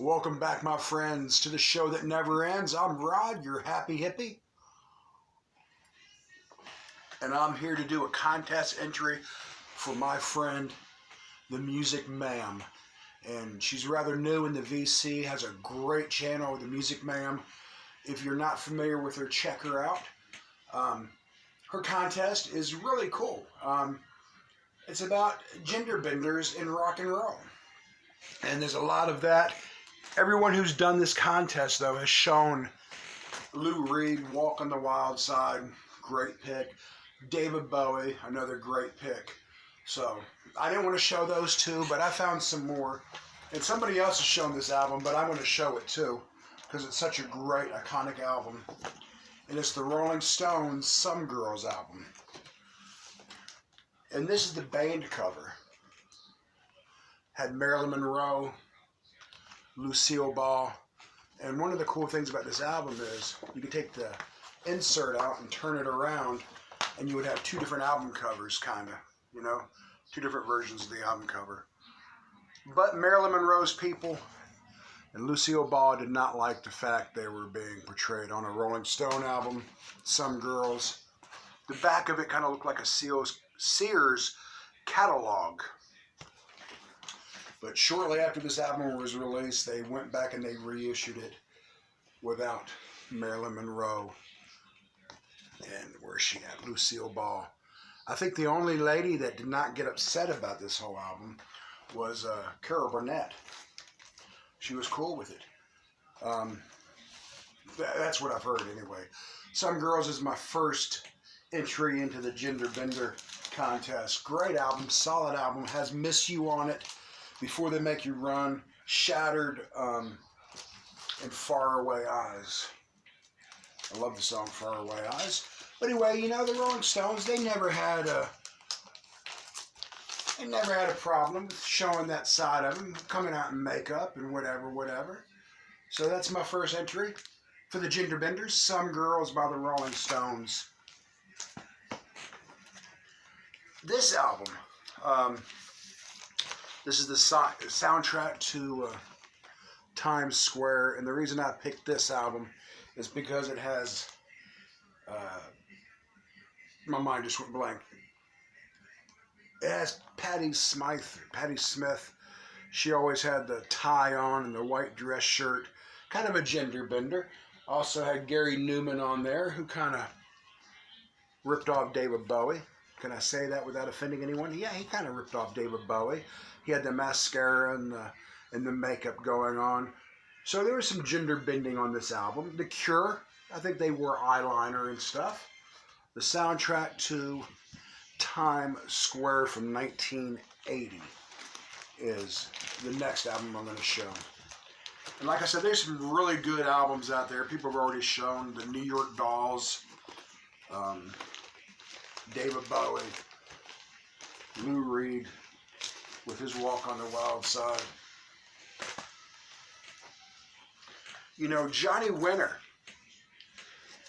Welcome back, my friends, to the show that never ends. I'm Rod, your happy hippie, and I'm here to do a contest entry for my friend, the Music Ma'am. And she's rather new in the VC, has a great channel, the Music Ma'am. If you're not familiar with her, check her out. Her contest is really cool. It's about gender benders in rock and roll. And there's a lot of that. Everyone who's done this contest, though, has shown Lou Reed, Walk on the Wild Side, great pick. David Bowie, another great pick. So I didn't want to show those two, but I found some more. And somebody else has shown this album, but I'm going to show it too, because it's such a great, iconic album. And it's the Rolling Stones' Some Girls album. And this is the band cover. Had Marilyn Monroe, Lucille Ball, and one of the cool things about this album is you could take the insert out and turn it around, and you would have two different album covers, kind of, you know, two different versions of the album cover. But Marilyn Monroe's people and Lucille Ball did not like the fact they were being portrayed on a Rolling Stone album, Some Girls. The back of it kind of looked like a Sears catalog. But shortly after this album was released, they went back and they reissued it without Marilyn Monroe. And where's she at? Lucille Ball. I think the only lady that did not get upset about this whole album was Carol Burnett. She was cool with it. That's what I've heard anyway. Some Girls is my first entry into the Gender Bender contest. Great album, solid album, has Miss You on it, Before They Make You Run, Shattered, and Faraway Eyes. I love the song Faraway Eyes. But anyway, you know, the Rolling Stones, they never had a problem with showing that side of them, coming out in makeup and whatever. So that's my first entry for the Gender Benders, Some Girls by the Rolling Stones. This album, this is the soundtrack to Times Square, and the reason I picked this album is because it has, my mind just went blank. It has Patti Smith. She always had the tie on and the white dress shirt, kind of a gender bender. Also had Gary Newman on there, who kind of ripped off David Bowie. Can I say that without offending anyone? Yeah, he kind of ripped off David Bowie. He had the mascara and the makeup going on. So there was some gender bending on this album. The Cure, I think they wore eyeliner and stuff. The soundtrack to Times Square from 1980 is the next album I'm going to show. And like I said, there's some really good albums out there. People have already shown the New York Dolls, David Bowie, Lou Reed with his Walk on the Wild Side. You know, Johnny Winter,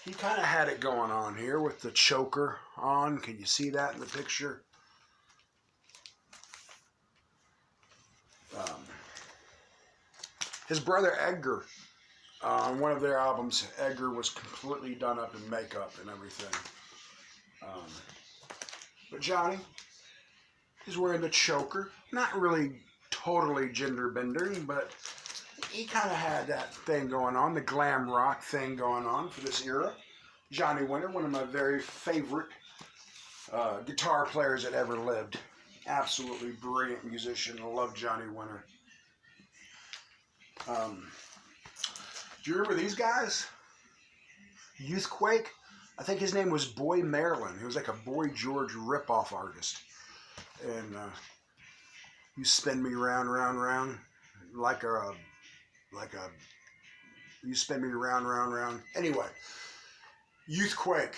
he kind of had it going on here with the choker on. Can you see that in the picture? His brother Edgar, on one of their albums, Edgar was completely done up in makeup and everything. But Johnny, he's wearing the choker. Not really totally gender bending, but he kind of had that thing going on, the glam rock thing going on for this era. Johnny Winter, one of my very favorite guitar players that ever lived. Absolutely brilliant musician. I love Johnny Winter. Do you remember these guys? Youthquake? I think his name was Boy Marilyn. He was like a Boy George ripoff artist. And You Spin Me Round, Round, Round, You Spin Me Round, Round, Round. Anyway, Youthquake,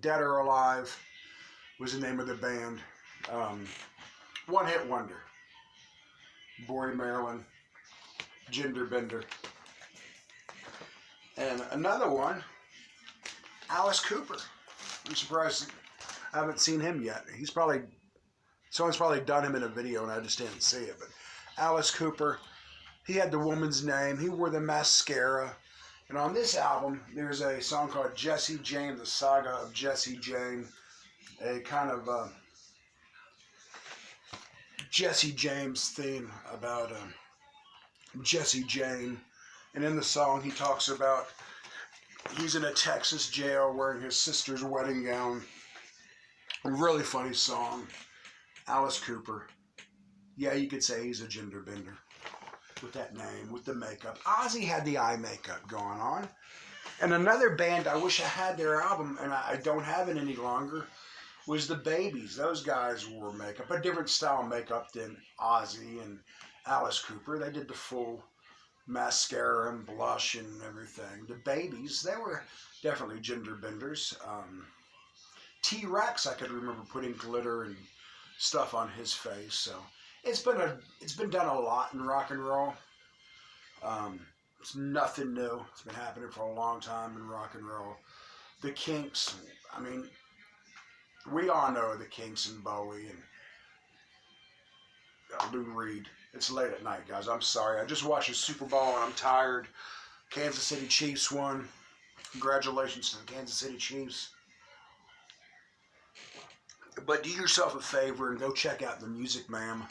Dead or Alive was the name of the band. One hit wonder. Boy Marilyn, Gender Bender. And another one, Alice Cooper. I'm surprised I haven't seen him yet. Someone's probably done him in a video and I just didn't see it. But Alice Cooper, He had the woman's name. He wore the mascara. And on this album, there's a song called Jesse James, the Saga of Jesse James, a kind of Jesse James theme about Jesse James. And in the song, he talks about he's in a Texas jail wearing his sister's wedding gown. A really funny song. Alice Cooper. Yeah, you could say he's a gender bender with that name, with the makeup. Ozzy had the eye makeup going on. And another band, I wish I had their album, and I don't have it any longer, was the Babies. Those guys wore makeup, a different style of makeup than Ozzy and Alice Cooper. They did the full mascara and blush and everything. The Babies, they were definitely gender benders. T-Rex, I could remember putting glitter and stuff on his face. So it's been done a lot in rock and roll. It's nothing new. It's been happening for a long time in rock and roll. The Kinks, I mean, we all know the Kinks and Bowie and Lou Reed. It's late at night, guys. I'm sorry. I just watched the Super Bowl and I'm tired. Kansas City Chiefs won. Congratulations to the Kansas City Chiefs. But do yourself a favor and go check out the Music Ma'am.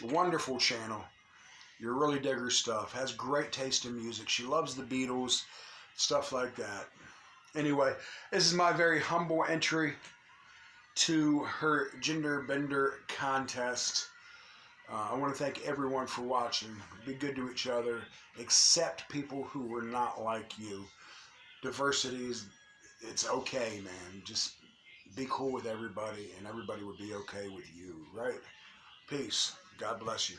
Wonderful channel. You really dig her stuff. Has great taste in music. She loves the Beatles, stuff like that. Anyway, this is my very humble entry to her gender bender contest. I want to thank everyone for watching. Be good to each other. Accept people who were not like you. Diversity is, it's okay, man. Just be cool with everybody, and everybody would be okay with you, right? Peace. God bless you.